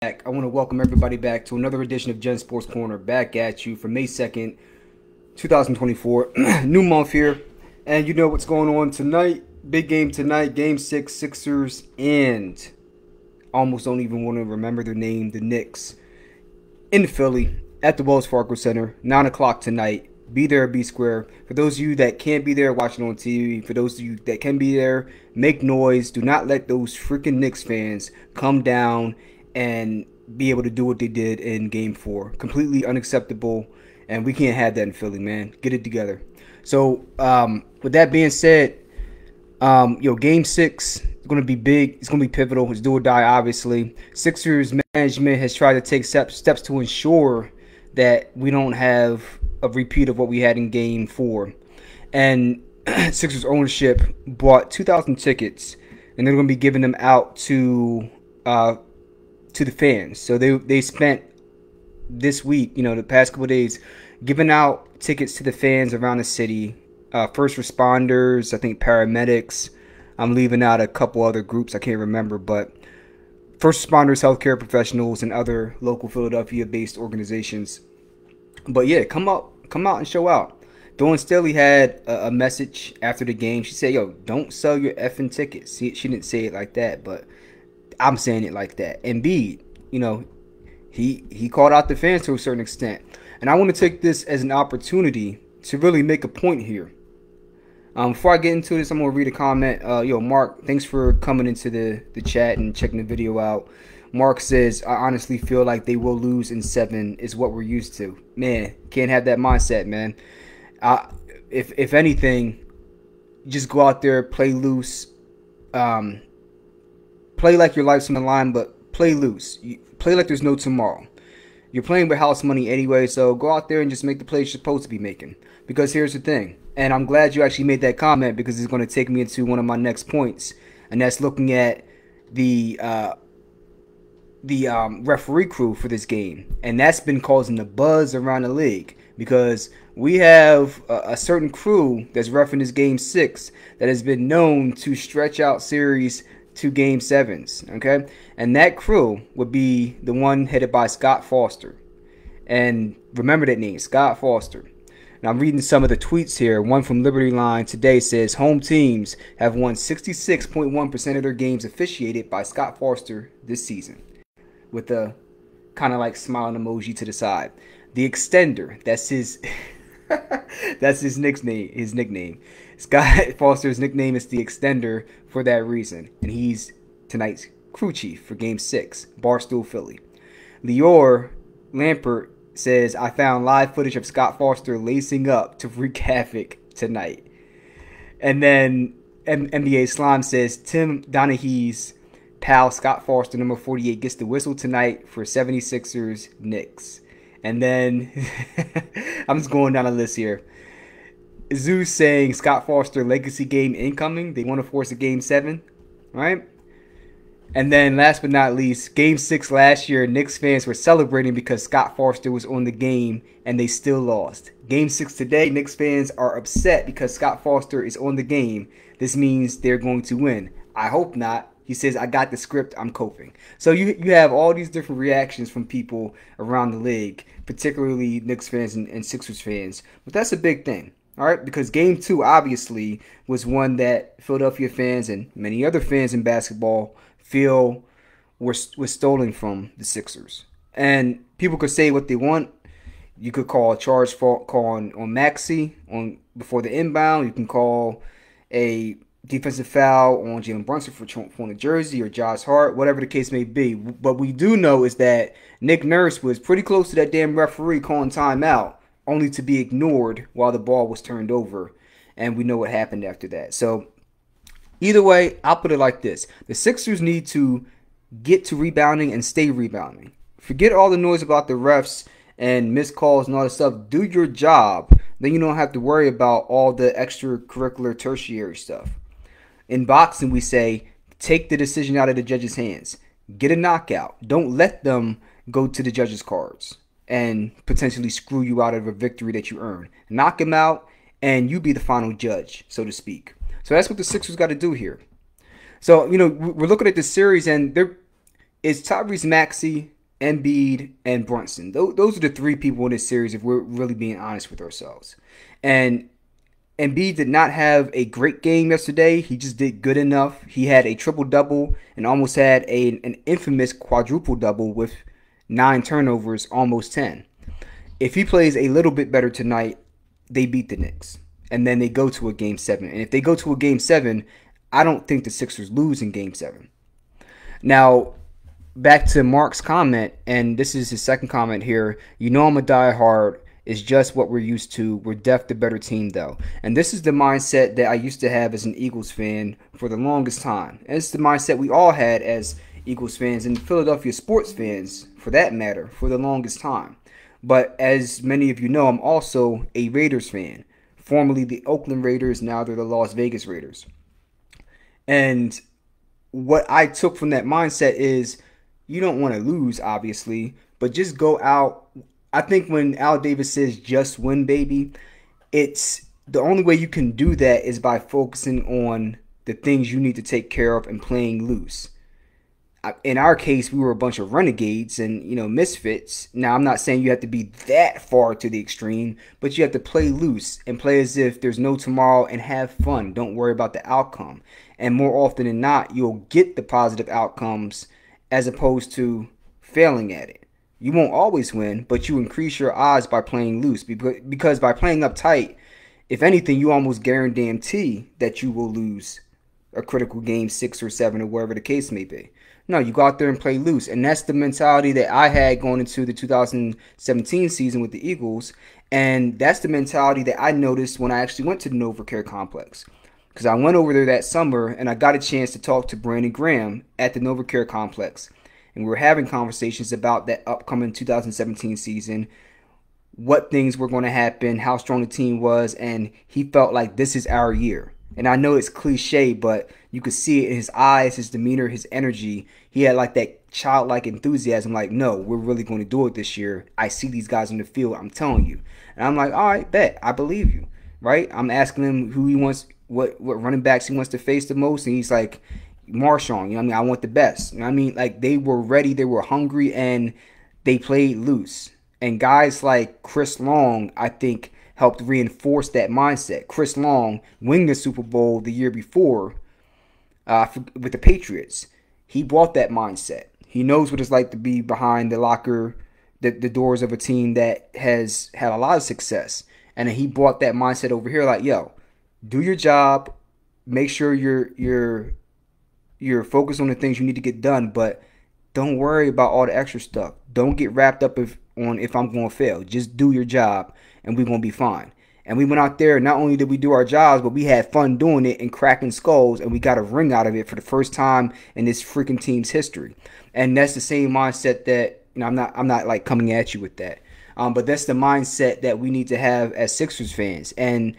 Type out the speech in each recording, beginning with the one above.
I want to welcome everybody back to another edition of Gen Sports Corner. Back at you for May 2nd, 2024. New month here. And you know what's going on tonight. Big game tonight. Game 6, Sixers and almost don't even want to remember their name. The Knicks in Philly at the Wells Fargo Center. 9 o'clock tonight. Be there, be square. For those of you that can't be there watching on TV, for those of you that can be there, make noise. Do not let those freaking Knicks fans come down and be able to do what they did in Game 4. Completely unacceptable, and we can't have that in Philly, man. Get it together. So, with that being said, Game 6 is going to be big. It's going to be pivotal. It's do or die, obviously. Sixers management has tried to take steps to ensure that we don't have a repeat of what we had in Game 4. And Sixers ownership bought 2,000 tickets, and they're going to be giving them out to the fans. So they spent this week, the past couple of days, giving out tickets to the fans around the city, first responders, I think paramedics. I'm leaving out a couple other groups I can't remember, but first responders, healthcare professionals, and other local Philadelphia-based organizations. But yeah, come out and show out. Dawn Staley had a message after the game. She said, "Yo, don't sell your effing tickets." She didn't say it like that, but I'm saying it like that. Embiid, he called out the fans to a certain extent. And I want to take this as an opportunity to really make a point here. Before I get into this, I'm going to read a comment. Mark, thanks for coming into the chat and checking the video out. Mark says, I honestly feel like they will lose in 7 is what we're used to. Man, can't have that mindset, man. If anything, just go out there, play loose. Play like your life's on the line, but play loose. Play like there's no tomorrow. You're playing with house money anyway, so go out there and just make the plays you're supposed to be making. Because here's the thing, and I'm glad you actually made that comment because it's going to take me into one of my next points, and that's looking at the referee crew for this game, and that's been causing a buzz around the league because we have a certain crew that's reffing this Game 6 that has been known to stretch out series to Game 7s, okay? And that crew would be the one headed by Scott Foster. And remember that name, Scott Foster. Now I'm reading some of the tweets here. One from Liberty Line today says, home teams have won 66.1% of their games officiated by Scott Foster this season. With a kind of like smiling emoji to the side. The extender, that's his that's his nickname. Scott Foster's nickname is the extender for that reason. And he's tonight's crew chief for Game 6, Barstool Philly. Lior Lampert says, I found live footage of Scott Foster lacing up to wreak havoc tonight. And then NBA Slime says, Tim Donaghy's pal Scott Foster, number 48, gets the whistle tonight for 76ers Knicks. And then I'm just going down the list here. Zeus saying Scott Foster legacy game incoming. They want to force a Game 7, right? And then last but not least, Game 6 last year, Knicks fans were celebrating because Scott Foster was on the game and they still lost. Game 6 today, Knicks fans are upset because Scott Foster is on the game. This means they're going to win. I hope not. He says, I got the script, I'm coping. So you have all these different reactions from people around the league, particularly Knicks fans and Sixers fans. But that's a big thing, all right? Because Game 2, obviously, was one that Philadelphia fans and many other fans in basketball feel was stolen from the Sixers. And people could say what they want. You could call a charge call on Maxey before the inbound. You can call a defensive foul on Jalen Brunson for pulling a jersey or Josh Hart, whatever the case may be. What we do know is that Nick Nurse was pretty close to that damn referee calling timeout, only to be ignored while the ball was turned over. And we know what happened after that. So either way, I'll put it like this. The Sixers need to get to rebounding and stay rebounding. Forget all the noise about the refs and missed calls and all that stuff. Do your job. Then you don't have to worry about all the extracurricular tertiary stuff. In boxing, we say, take the decision out of the judge's hands. Get a knockout. Don't let them go to the judge's cards and potentially screw you out of a victory that you earn. Knock him out, and you be the final judge, so to speak. So that's what the Sixers got to do here. So, we're looking at this series, and It's Tyrese Maxey, Embiid, and Brunson. Those are the three people in this series if we're really being honest with ourselves. And Embiid did not have a great game yesterday. He just did good enough. He had a triple-double and almost had an infamous quadruple-double with 9 turnovers, almost 10. If he plays a little bit better tonight, they beat the Knicks. And then they go to a Game 7. And if they go to a Game 7, I don't think the Sixers lose in Game 7. Now, back to Mark's comment, and this is his second comment here. You know I'm a diehard. It's just what we're used to. We're def the better team, though. And this is the mindset that I used to have as an Eagles fan for the longest time. And it's the mindset we all had as Eagles fans and Philadelphia sports fans, for that matter, for the longest time. But as many of you know, I'm also a Raiders fan. Formerly the Oakland Raiders, now they're the Las Vegas Raiders. And what I took from that mindset is you don't want to lose, obviously, but just go out. I think when Al Davis says just win, baby, it's the only way you can do that is by focusing on the things you need to take care of and playing loose. In our case, we were a bunch of renegades and, misfits. Now, I'm not saying you have to be that far to the extreme, but you have to play loose and play as if there's no tomorrow and have fun. Don't worry about the outcome. And more often than not, you'll get the positive outcomes as opposed to failing at it. You won't always win, but you increase your odds by playing loose because by playing uptight, if anything, you almost guarantee that you will lose a critical game 6 or 7 or wherever the case may be. No, you go out there and play loose. And that's the mentality that I had going into the 2017 season with the Eagles. And that's the mentality that I noticed when I actually went to the NovaCare Complex. Because I went over there that summer and I got a chance to talk to Brandon Graham at the NovaCare Complex. And we were having conversations about that upcoming 2017 season, what things were going to happen, how strong the team was, and he felt like this is our year. And I know it's cliche, but you could see it in his eyes, his demeanor, his energy. He had like that childlike enthusiasm, like, no, we're really going to do it this year. I see these guys on the field, I'm telling you. And I'm like, all right, bet, I believe you, right? I'm asking him who he wants, what running backs he wants to face the most, and he's like, Marshawn, I want the best. Like they were ready, they were hungry, and they played loose. And guys like Chris Long, I think, helped reinforce that mindset. Chris Long winning the Super Bowl the year before with the Patriots. He brought that mindset. He knows what it's like to be behind the doors of a team that has had a lot of success. And he brought that mindset over here like, yo, do your job, make sure you're focused on the things you need to get done, but don't worry about all the extra stuff. Don't get wrapped up if I'm going to fail. Just do your job, and we're going to be fine. And we went out there, not only did we do our jobs, but we had fun doing it and cracking skulls, and we got a ring out of it for the first time in this freaking team's history. And that's the same mindset that, I'm not like coming at you with that. But that's the mindset that we need to have as Sixers fans. And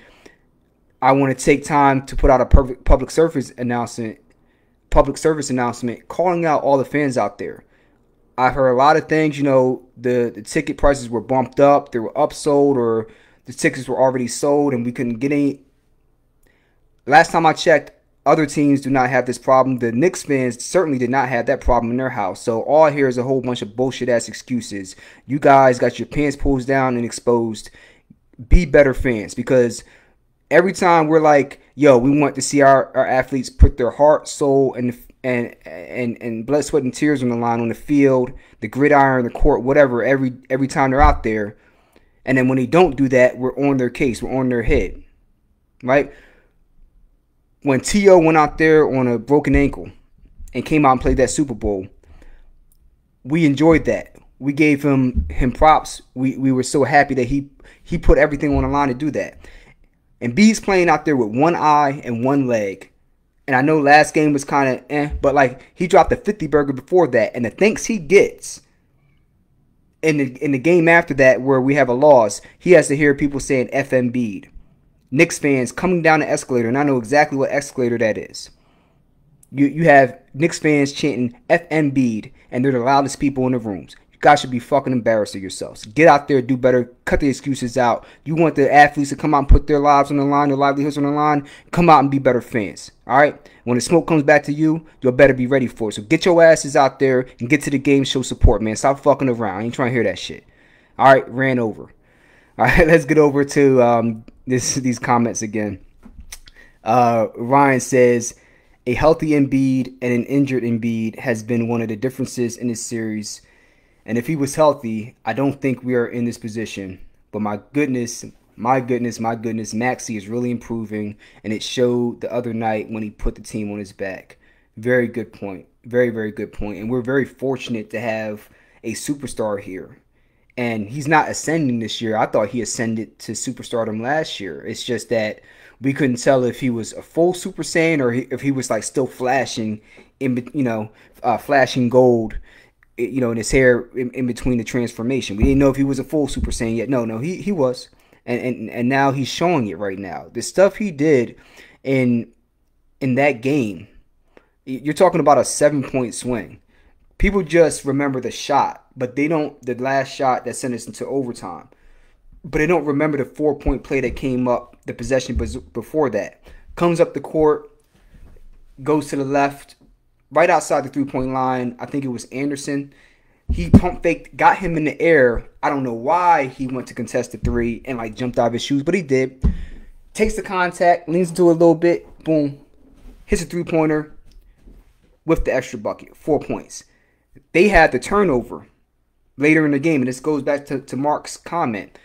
I want to take time to put out a public service announcement calling out all the fans out there. I heard a lot of things, the ticket prices were bumped up, they were upsold, or the tickets were already sold and we couldn't get any. Last time I checked, other teams do not have this problem. The Knicks fans certainly did not have that problem in their house. So all I hear is a whole bunch of bullshit ass excuses. You guys got your pants pulled down and exposed. Be better fans, because every time we're like, yo, we want to see our athletes put their heart, soul, and blood, sweat, and tears on the line on the field, the gridiron, the court, whatever, every time they're out there. And then when they don't do that, we're on their case. We're on their head, right? When T.O. went out there on a broken ankle and came out and played that Super Bowl, we enjoyed that. We gave him props. We were so happy that he put everything on the line to do that. And B's playing out there with one eye and one leg. And I know last game was kind of but like he dropped a 50 burger before that. And the thanks he gets in the game after that where we have a loss, he has to hear people saying F Embiid. Knicks fans coming down the escalator, and I know exactly what escalator that is. You have Knicks fans chanting F Embiid, and they're the loudest people in the rooms. You guys should be fucking embarrassed of yourselves. Get out there, do better, cut the excuses out. You want the athletes to come out and put their lives on the line, their livelihoods on the line, come out and be better fans. All right? When the smoke comes back to you, you'll better be ready for it. So get your asses out there and get to the game, show support, man. Stop fucking around. I ain't trying to hear that shit. All right, ran over. All right, let's get over to these comments again. Ryan says, a healthy Embiid and an injured Embiid has been one of the differences in this series. And if he was healthy, I don't think we are in this position. But my goodness, Maxey is really improving. And it showed the other night when he put the team on his back. Very good point. Very, very good point. And we're very fortunate to have a superstar here. And he's not ascending this year. I thought he ascended to superstardom last year. It's just that we couldn't tell if he was a full Super Saiyan or if he was like still flashing, flashing gold, in his hair in between the transformation. We didn't know if he was a full Super Saiyan yet. No, he was, and now he's showing it right now. The stuff he did in that game, you're talking about a 7-point swing. People just remember the shot, but they don't. The last shot that sent us into overtime. But they don't remember the 4-point play that came up, the possession before that. Comes up the court, goes to the left, right outside the 3-point line. I think it was Anderson. He pump faked, got him in the air. I don't know why he went to contest the 3 and like jumped out of his shoes, but he did. Takes the contact, leans into it a little bit, boom, hits a 3-pointer with the extra bucket, 4 points. They had the turnover later in the game, and this goes back to Mark's comment.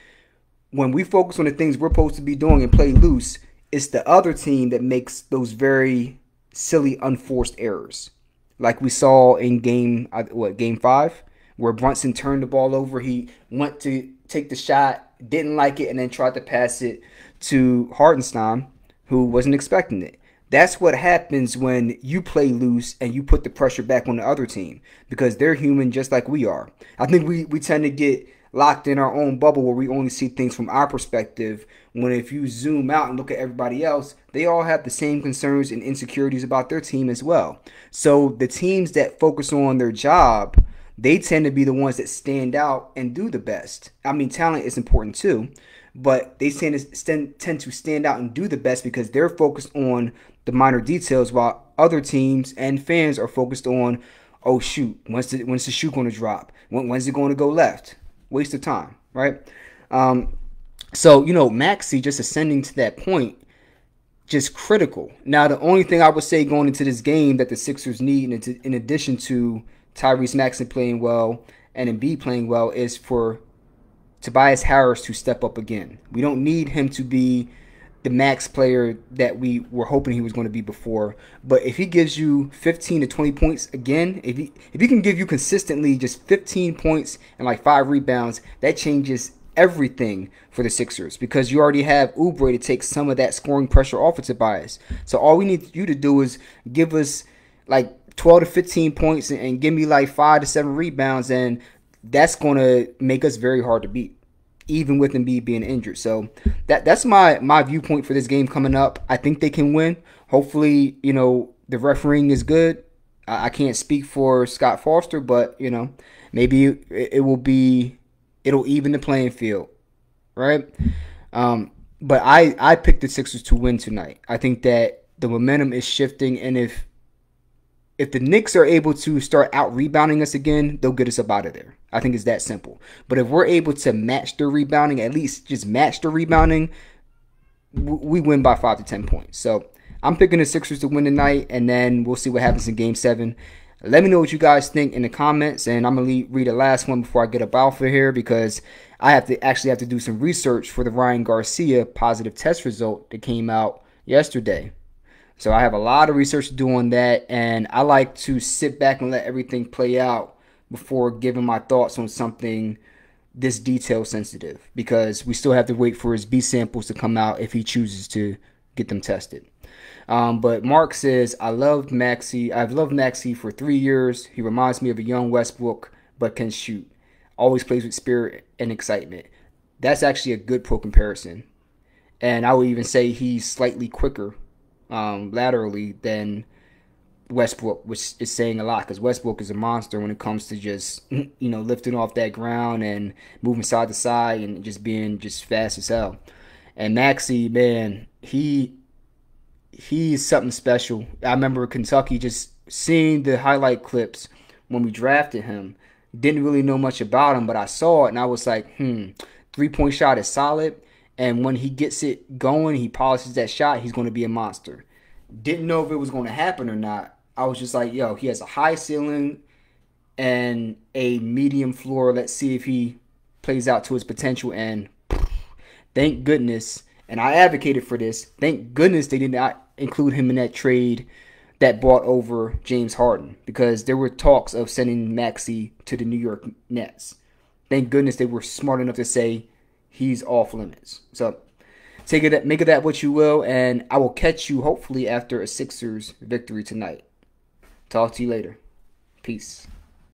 When we focus on the things we're supposed to be doing and play loose, it's the other team that makes those very silly, unforced errors. Like we saw in game 5, where Brunson turned the ball over. He went to take the shot, didn't like it, and then tried to pass it to Hartenstein, who wasn't expecting it. That's what happens when you play loose and you put the pressure back on the other team, because they're human just like we are. I think we tend to get locked in our own bubble where we only see things from our perspective, when if you zoom out and look at everybody else, they all have the same concerns and insecurities about their team as well. So the teams that focus on their job, they tend to be the ones that stand out and do the best. I mean, talent is important too, but they tend to stand out and do the best because they're focused on the minor details, while other teams and fans are focused on, oh shoot, when's the shoe going to drop? When's it going to go left? Waste of time, right? So, Maxey just ascending to that point, just critical. Now, the only thing I would say going into this game that the Sixers need, in addition to Tyrese Maxey playing well and Embiid playing well, is for Tobias Harris to step up again. We don't need him to be the max player that we were hoping he was going to be before. But if he gives you 15 to 20 points again, if he can give you consistently just 15 points and like 5 rebounds, that changes everything for the Sixers, because you already have Oubre to take some of that scoring pressure off of Tobias. So all we need you to do is give us like 12 to 15 points and give me like 5 to 7 rebounds, and that's going to make us very hard to beat, even with Embiid being injured. So that's my viewpoint for this game coming up. I think they can win. Hopefully, the refereeing is good. I can't speak for Scott Foster, but, maybe it'll even the playing field, right? But I picked the Sixers to win tonight. I think that the momentum is shifting, and if the Knicks are able to start out-rebounding us again, they'll get us up out of there. I think it's that simple. But if we're able to match their rebounding, at least just match their rebounding, we win by 5 to 10 points. So I'm picking the Sixers to win tonight, and then we'll see what happens in Game 7. Let me know what you guys think in the comments, and I'm going to read the last one before I get up out of here, because I have to do some research for the Ryan Garcia positive test result that came out yesterday. So I have a lot of research to do on that, and I like to sit back and let everything play out before giving my thoughts on something this detail sensitive, because we still have to wait for his B samples to come out if he chooses to get them tested. But Mark says, I've loved Maxey for 3 years. He reminds me of a young Westbrook, but can shoot. Always plays with spirit and excitement. That's actually a good pro comparison. And I would even say he's slightly quicker laterally than Westbrook, which is saying a lot because Westbrook is a monster when it comes to just lifting off that ground and moving side to side and just being just fast as hell. And Maxey, man, he's something special. I remember Kentucky just seeing the highlight clips when we drafted him. Didn't really know much about him, but I saw it and I was like, 3-point shot is solid. And when he gets it going, he polishes that shot, he's going to be a monster. Didn't know if it was going to happen or not. I was just like, yo, he has a high ceiling and a medium floor. Let's see if he plays out to his potential. And thank goodness, and I advocated for this, thank goodness they did not include him in that trade that brought over James Harden, because there were talks of sending Maxey to the New York Nets. Thank goodness they were smart enough to say he's off limits. So make of that what you will, and I will catch you hopefully after a Sixers victory tonight. Talk to you later. Peace.